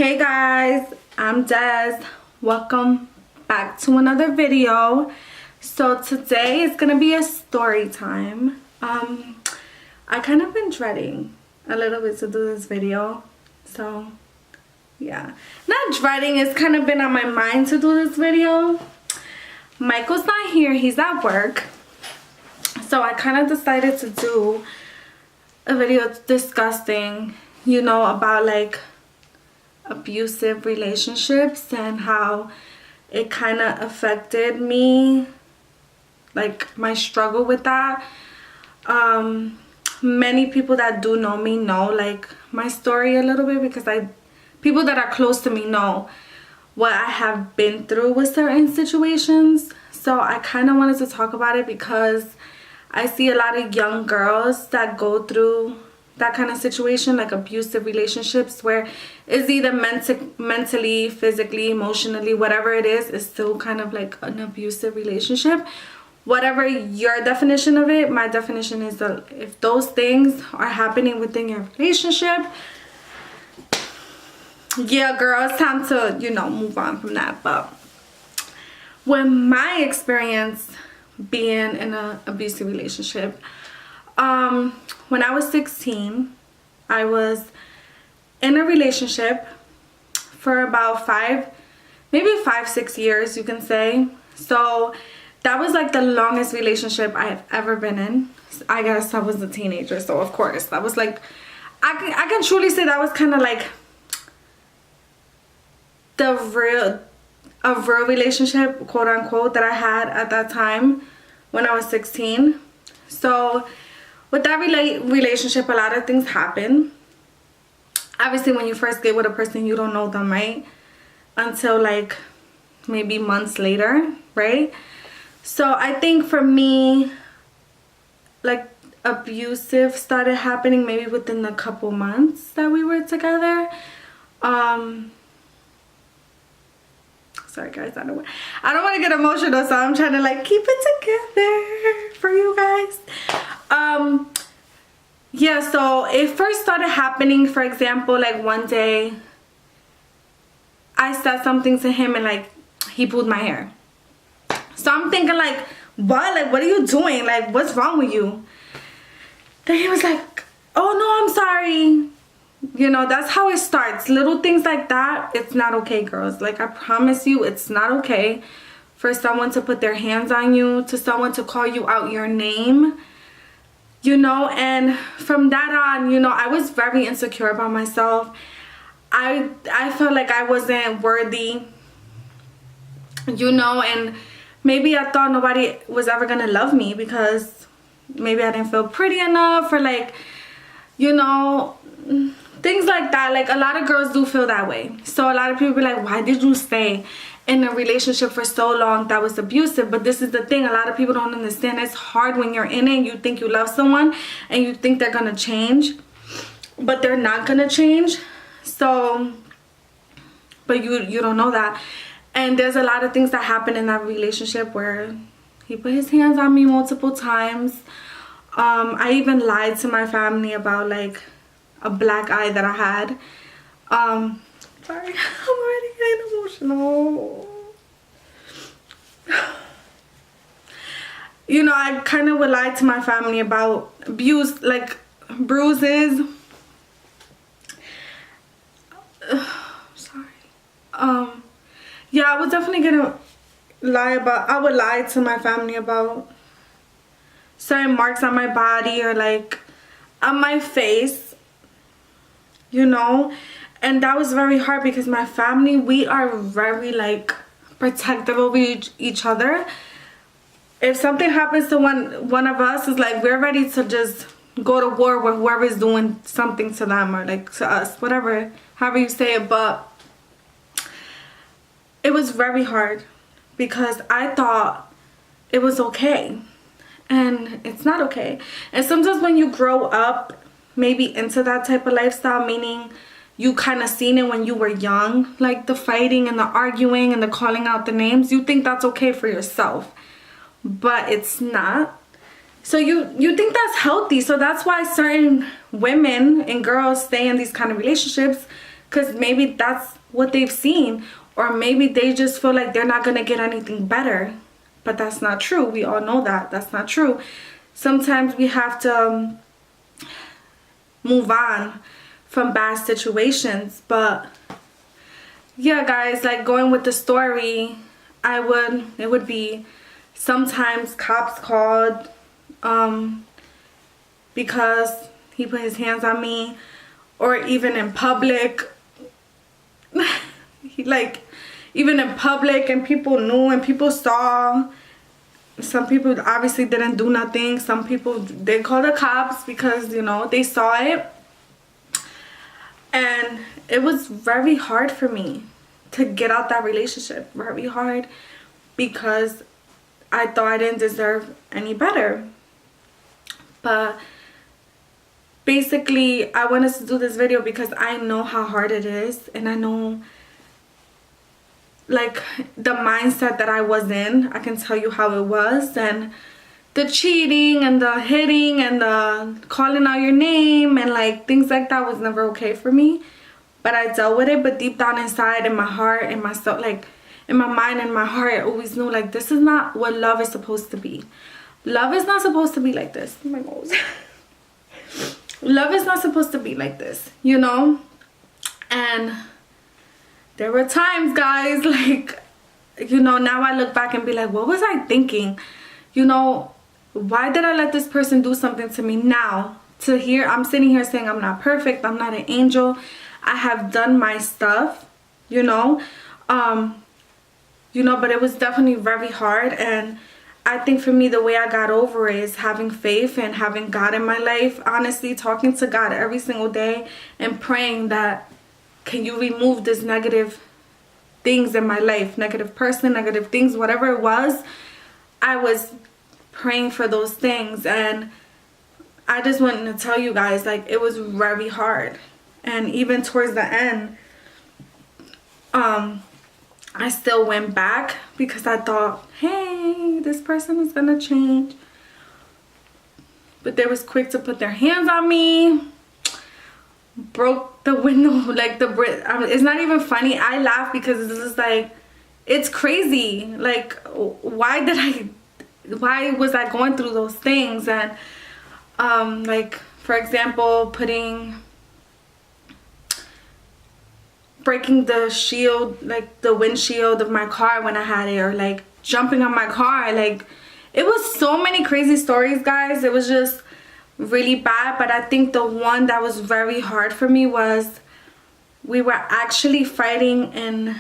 Hey guys, I'm Des. Welcome back to another video. So today is gonna be a story time. I kind of been dreading a little bit to do this video. So yeah, not dreading, it's kind of been on my mind to do this video. Michael's not here, he's at work. So I kind of decided to do a video discussing, you know, about like abusive relationships and how it kind of affected me, like my struggle with that. Many people that do know me know like my story a little bit, because people that are close to me know what I have been through with certain situations. So I kind of wanted to talk about it because I see a lot of young girls that go through that kind of situation, like abusive relationships, where it's either mentally, physically, emotionally, whatever it is, it's still kind of like an abusive relationship. Whatever your definition of it, my definition is that if those things are happening within your relationship, yeah, girl, it's time to, you know, move on from that. But when my experience being in an abusive relationship, when I was 16, I was in a relationship for about 5-6 years, you can say. So that was like the longest relationship I have ever been in. I guess I was a teenager, so of course that was like, I can truly say that was kind of like a real relationship, quote unquote, that I had at that time when I was 16. So with that relationship, a lot of things happen. Obviously, when you first get with a person, you don't know them, right? Until like maybe months later, right? So I think for me, like abusive started happening maybe within a couple months that we were together. Sorry guys, I don't want to get emotional, so I'm trying to like keep it together for you guys. Yeah, so it first started happening, for example, like one day I said something to him and like he pulled my hair. So I'm thinking like, what? Like, what are you doing? Like, what's wrong with you? Then he was like, oh no, I'm sorry. You know, that's how it starts. Little things like that, it's not okay, girls. Like, I promise you, it's not okay for someone to put their hands on you, to someone to call you out your name, you know. And from that on, you know, I was very insecure about myself. I felt like I wasn't worthy, you know, and maybe I thought nobody was ever gonna love me because maybe I didn't feel pretty enough, or like, you know, things like that. Like, a lot of girls do feel that way. So a lot of people be like, why did you stay in a relationship for so long that was abusive? But this is the thing, a lot of people don't understand. It's hard when you're in it. You think you love someone and you think they're gonna change, but they're not gonna change. So, but you don't know that. And there's a lot of things that happen in that relationship where he put his hands on me multiple times. I even lied to my family about like a black eye that I had. Sorry, I'm already getting emotional. You know, I kind of would lie to my family about abuse, like bruises. Sorry. Yeah, I was definitely gonna I would lie to my family about certain marks on my body or like on my face, you know. And that was very hard because my family, we are very like protective over each other. If something happens to one of us, it's like we're ready to just go to war with whoever's doing something to them or like to us, whatever, however you say it. But it was very hard because I thought it was okay, and it's not okay. And sometimes when you grow up maybe into that type of lifestyle, meaning you kind of seen it when you were young, like the fighting and the arguing and the calling out the names, you think that's okay for yourself, but it's not. So you think that's healthy. So that's why certain women and girls stay in these kind of relationships, because maybe that's what they've seen, or maybe they just feel like they're not gonna get anything better. But that's not true. We all know that that's not true. Sometimes we have to move on from bad situations. But yeah, guys, like going with the story, it would be sometimes cops called because he put his hands on me, or even in public. Even in public, and people knew and people saw. Some people obviously didn't do nothing. Some people did call the cops because, you know, they saw it. And it was very hard for me to get out that relationship. Very hard, because I thought I didn't deserve any better. But basically, I wanted to do this video because I know how hard it is, and I know like the mindset that I was in. I can tell you how it was, and the cheating and the hitting and the calling out your name and like things like that was never okay for me. But I dealt with it. But deep down inside, in my heart, in myself, like in my mind and my heart, I always knew like this is not what love is supposed to be. Love is not supposed to be like this. Oh my nose. Love is not supposed to be like this, you know? And there were times, guys, like, you know, now I look back and be like, what was I thinking? You know, why did I let this person do something to me? Now, I'm sitting here saying I'm not perfect. I'm not an angel. I have done my stuff, you know. But it was definitely very hard. And I think for me, the way I got over it is having faith and having God in my life. Honestly, talking to God every single day and praying that, can you remove this negative things in my life, negative person, negative things, whatever it was. I was praying for those things. And I just wanted to tell you guys, like, it was very hard. And even towards the end, I still went back because I thought, hey, this person is gonna change. But they was quick to put their hands on me, broke the window, like it's not even funny. I laugh because it's just like, it's crazy. Like, why was I going through those things? And like, for example, breaking the shield, like the windshield of my car when I had it, or like jumping on my car. Like, it was so many crazy stories, guys. It was just really bad. But I think the one that was very hard for me was, we were actually fighting in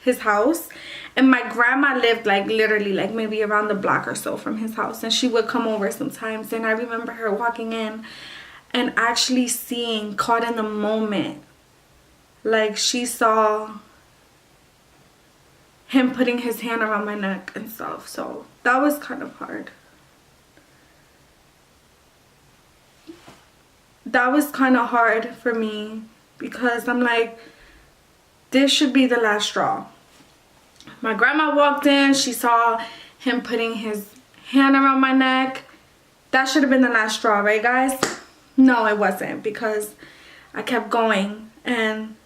his house, and my grandma lived like literally like maybe around the block or so from his house, and she would come over sometimes. And I remember her walking in and actually seeing, caught in the moment, like she saw him putting his hand around my neck and stuff. So that was kind of hard. That was kind of hard for me, because I'm like, this should be the last straw. My grandma walked in, she saw him putting his hand around my neck. That should have been the last straw, right, guys? No, it wasn't, because I kept going. And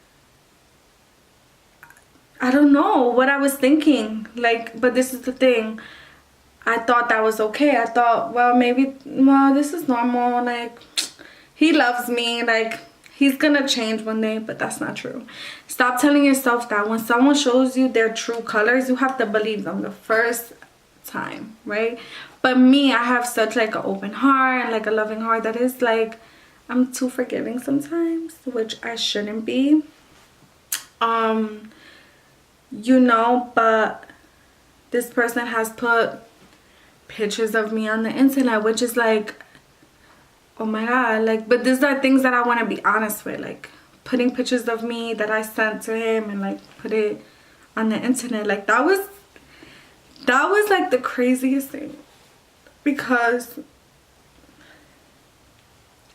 I don't know what I was thinking. Like, but this is the thing. I thought that was okay. I thought, well, this is normal. Like, he loves me. Like, he's gonna change one day. But that's not true. Stop telling yourself that. When someone shows you their true colors, you have to believe them the first time, right? But me, I have such like an open heart and like a loving heart that is like, I'm too forgiving sometimes, which I shouldn't be. You know, but this person has put pictures of me on the internet, which is like, oh my god. Like, but these are things that I want to be honest with, like putting pictures of me that I sent to him and like put it on the internet. Like, that was like the craziest thing, because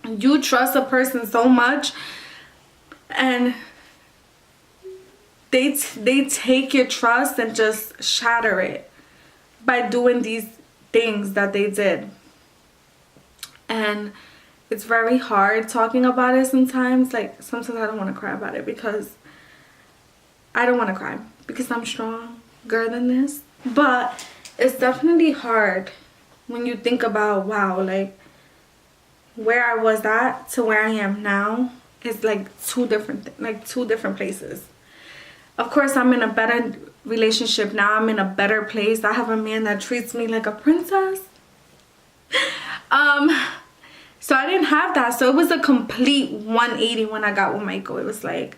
you trust a person so much and they take your trust and just shatter it by doing these things that they did. And it's very hard talking about it sometimes. Like, sometimes I don't want to cry about it because I don't want to cry because I'm stronger than this. But it's definitely hard when you think about, wow, like, where I was at to where I am now is like two different places. Of course, I'm in a better relationship now. I'm in a better place. I have a man that treats me like a princess. So I didn't have that. So it was a complete 180 when I got with Michael. It was like,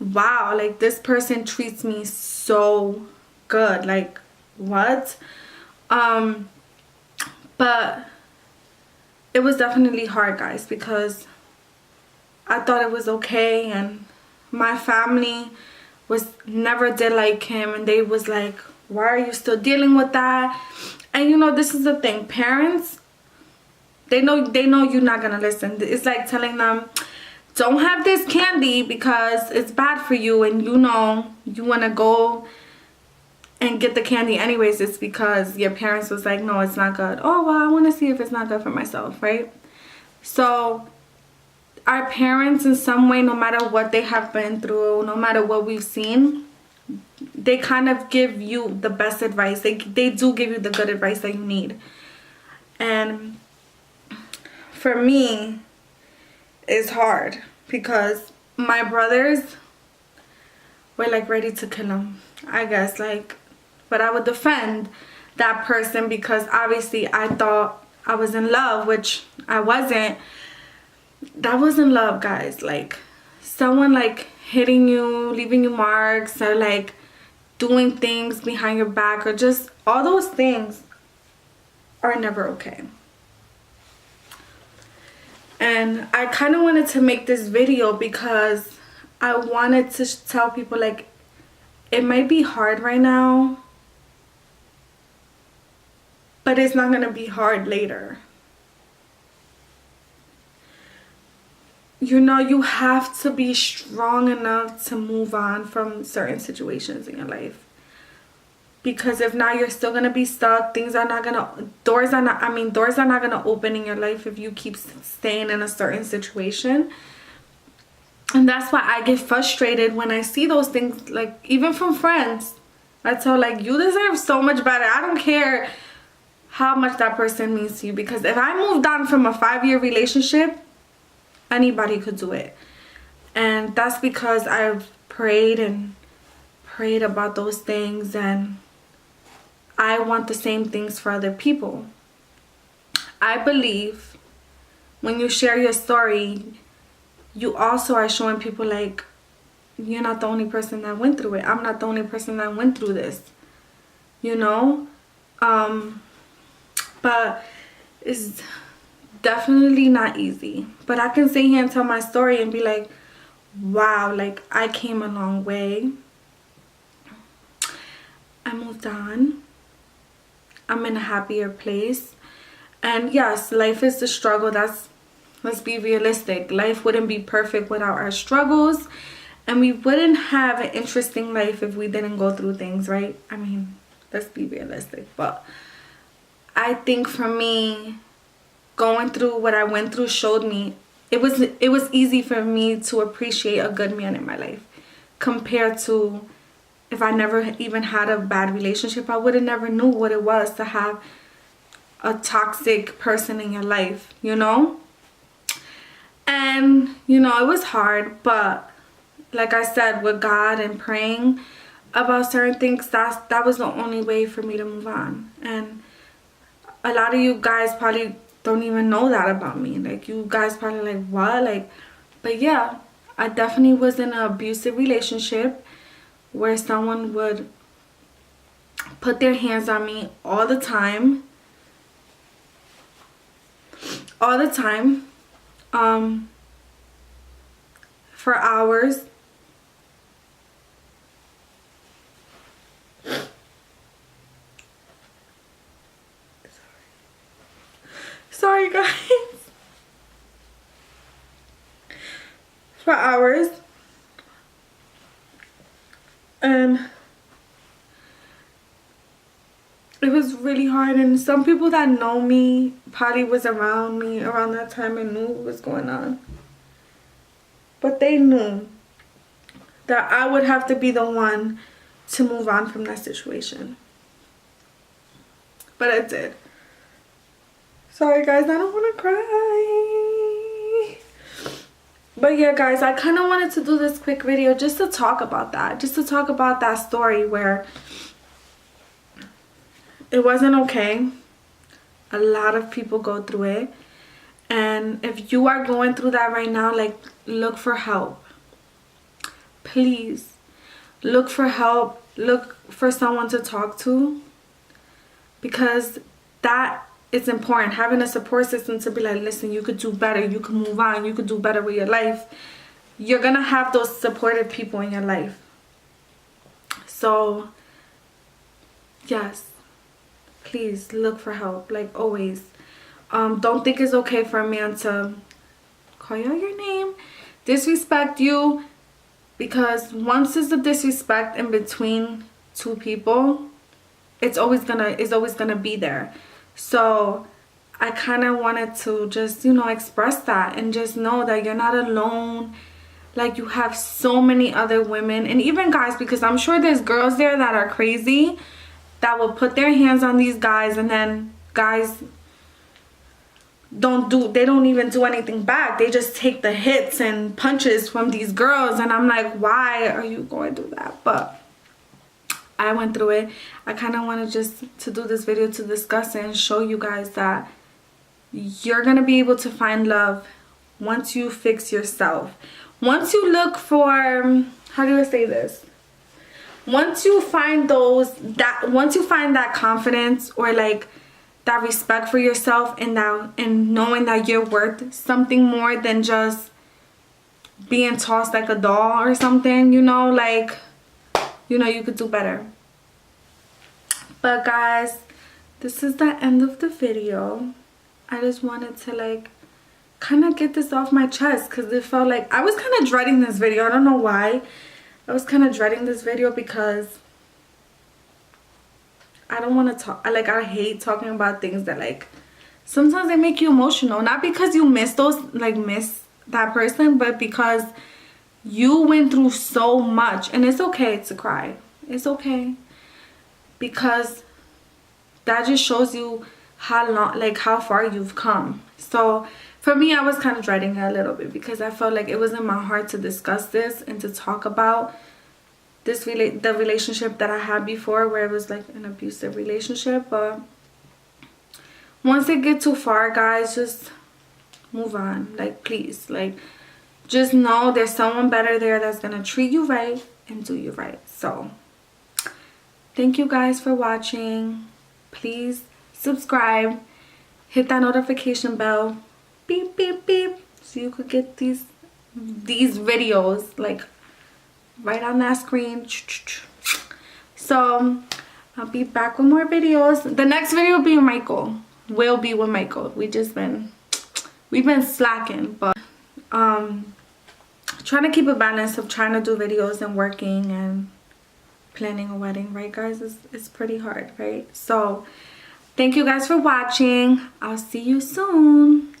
wow, like, this person treats me so good. Like, what? But it was definitely hard, guys, because I thought it was okay, and my family never did like him, and they was like, why are you still dealing with that? And you know, this is the thing, parents, they know you're not gonna listen. It's like telling them, don't have this candy because it's bad for you, and you know you want to go and get the candy anyways. It's because your parents was like, no, it's not good. Oh, well, I want to see if it's not good for myself, right? So our parents, in some way, no matter what they have been through, no matter what we've seen, they kind of give you the best advice. They do give you the good advice that you need. And for me, it's hard because my brothers were like ready to kill him, I guess, like, but I would defend that person because obviously I thought I was in love, which I wasn't. That wasn't love, guys. Like, someone like hitting you, leaving you marks, or like doing things behind your back, or just all those things are never okay. And I kind of wanted to make this video because I wanted to tell people, like, it might be hard right now, but it's not going to be hard later. You know, you have to be strong enough to move on from certain situations in your life. Because if not, you're still going to be stuck. Doors are not going to open in your life if you keep staying in a certain situation. And that's why I get frustrated when I see those things, like, even from friends. I tell, like, you deserve so much better. I don't care how much that person means to you, because if I moved on from a 5-year relationship, anybody could do it. And that's because I've prayed about those things, and I want the same things for other people. I believe when you share your story, you also are showing people, like, you're not the only person that went through it. I'm not the only person that went through this, you know? But it's definitely not easy. But I can sit here and tell my story and be like, wow, like, I came a long way. I moved on. I'm in a happier place. And yes, life is a struggle. Let's be realistic. Life wouldn't be perfect without our struggles. And we wouldn't have an interesting life if we didn't go through things, right? I mean, let's be realistic. But I think for me, going through what I went through showed me it was easy for me to appreciate a good man in my life, compared to if I never even had a bad relationship. I would have never knew what it was to have a toxic person in your life, you know? And, you know, it was hard, but like I said, with God and praying about certain things, that was the only way for me to move on. And a lot of you guys probably don't even know that about me. Like, you guys probably like, what? Like, but yeah, I definitely was in an abusive relationship where someone would put their hands on me all the time. For hours. Sorry guys. For hours. And it was really hard, and some people that know me probably was around me around that time and knew what was going on. But they knew that I would have to be the one to move on from that situation. But I did. Sorry guys, I don't want to cry. But yeah guys, I kind of wanted to do this quick video just to talk about that. Just to talk about that story where it wasn't okay. A lot of people go through it. And if you are going through that right now, like, look for help. Please. Look for help. Look for someone to talk to. Because that is important. Having a support system to be like, listen, you could do better. You could move on. You could do better with your life. You're going to have those supportive people in your life. So, yes. Please look for help, like always. Don't think it's okay for a man to call you out your name, disrespect you, because once there's a disrespect in between two people, it's always gonna be there. So I kind of wanted to just, you know, express that and just know that you're not alone. Like, you have so many other women and even guys, because I'm sure there's girls there that are crazy, that will put their hands on these guys, and then guys they don't even do anything back. They just take the hits and punches from these girls, and I'm like, why are you going to do that? But I went through it. I kind of wanted just to do this video to discuss it and show you guys that you're gonna be able to find love once you fix yourself. Once you look for, how do I say this? Once you find that confidence, or like that respect for yourself, and knowing that you're worth something more than just being tossed like a doll or something, you know, like, you know, you could do better. But guys, this is the end of the video. I just wanted to like kind of get this off my chest, because it felt like I was kind of dreading this video. I don't know why. I was kind of dreading this video because I don't want to talk. I hate talking about things that, like, sometimes they make you emotional. Not because you miss that person, but because you went through so much. And it's okay to cry. It's okay. Because that just shows you how far you've come. So for me, I was kind of dreading it a little bit, because I felt like it was in my heart to discuss this and to talk about the relationship that I had before, where it was like an abusive relationship. But once it gets too far, guys, just move on. Like, please, like, just know there's someone better there that's gonna treat you right and do you right. So thank you guys for watching. Please subscribe, hit that notification bell, beep beep beep, so you could get these videos like right on that screen. So I'll be back with more videos. The next video will be with Michael. We've been slacking, but trying to keep a balance of trying to do videos and working and planning a wedding, right guys? It's pretty hard, right? So thank you guys for watching. I'll see you soon.